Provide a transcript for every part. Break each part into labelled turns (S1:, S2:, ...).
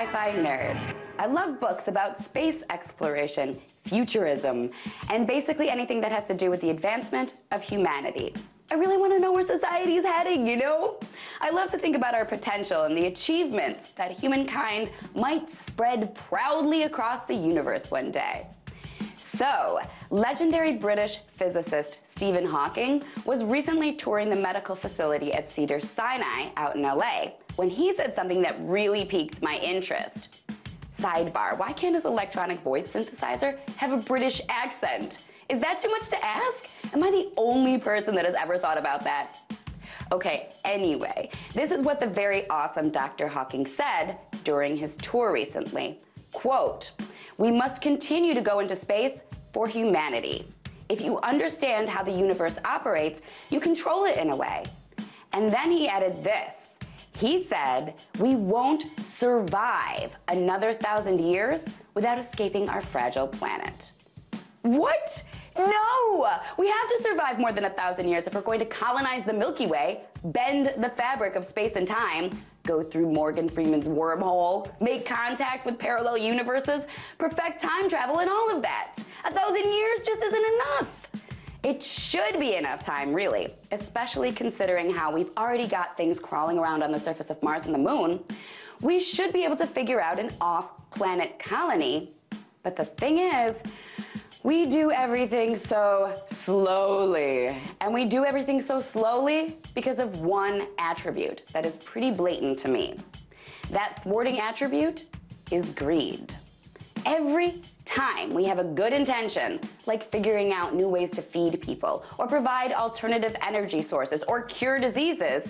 S1: sci-fi nerd. I love books about space exploration, futurism, and basically anything that has to do with the advancement of humanity. I really want to know where society is heading, you know? I love to think about our potential and the achievements that humankind might spread proudly across the universe one day. So, legendary British physicist Stephen Hawking was recently touring the medical facility at Cedars-Sinai out in LA when he said something that really piqued my interest. Sidebar, why can't his electronic voice synthesizer have a British accent? Is that too much to ask? Am I the only person that has ever thought about that? Okay, anyway, this is what the very awesome Dr. Hawking said during his tour recently. Quote, "We must continue to go into space for humanity. If you understand how the universe operates, you control it in a way." And then he added this. He said, "We won't survive another 1,000 years without escaping our fragile planet." What? No! We have to survive more than 1,000 years if we're going to colonize the Milky Way, bend the fabric of space and time, go through Morgan Freeman's wormhole, make contact with parallel universes, perfect time travel, and all of that. 1,000 years just isn't enough. It should be enough time, really, especially considering how we've already got things crawling around on the surface of Mars and the Moon. We should be able to figure out an off-planet colony. But the thing is, we do everything so slowly. And we do everything so slowly because of one attribute that is pretty blatant to me. That thwarting attribute is greed. Every time we have a good intention, like figuring out new ways to feed people, or provide alternative energy sources, or cure diseases,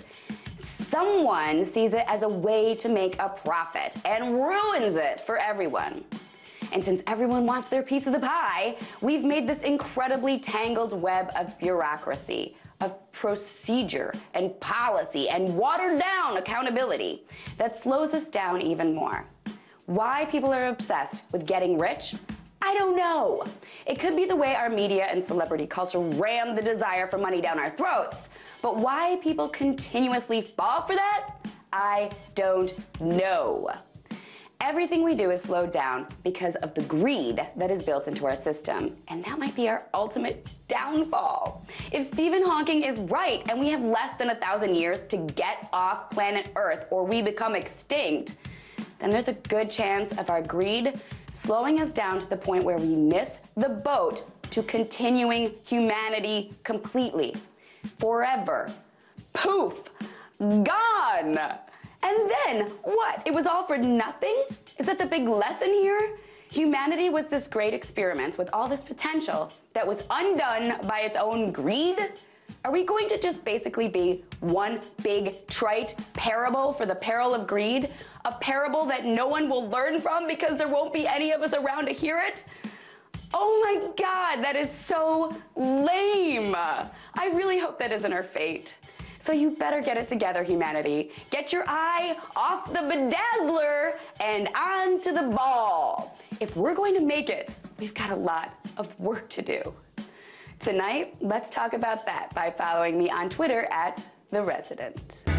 S1: someone sees it as a way to make a profit and ruins it for everyone. And since everyone wants their piece of the pie, we've made this incredibly tangled web of bureaucracy, of procedure and policy and watered down accountability that slows us down even more. Why people are obsessed with getting rich? I don't know. It could be the way our media and celebrity culture ram the desire for money down our throats. But why people continuously fall for that? I don't know. Everything we do is slowed down because of the greed that is built into our system, and that might be our ultimate downfall. If Stephen Hawking is right and we have less than 1,000 years to get off planet Earth or we become extinct, then there's a good chance of our greed slowing us down to the point where we miss the boat to continuing humanity completely. Forever. Poof! Gone! And then, what? It was all for nothing? Is that the big lesson here? Humanity was this great experiment with all this potential that was undone by its own greed? Are we going to just basically be one big trite parable for the peril of greed? A parable that no one will learn from because there won't be any of us around to hear it? Oh my God, that is so lame. I really hope that isn't our fate. So you better get it together, humanity. Get your eye off the bedazzler and onto the ball. If we're going to make it, we've got a lot of work to do. Tonight, let's talk about that by following me on Twitter @TheResident.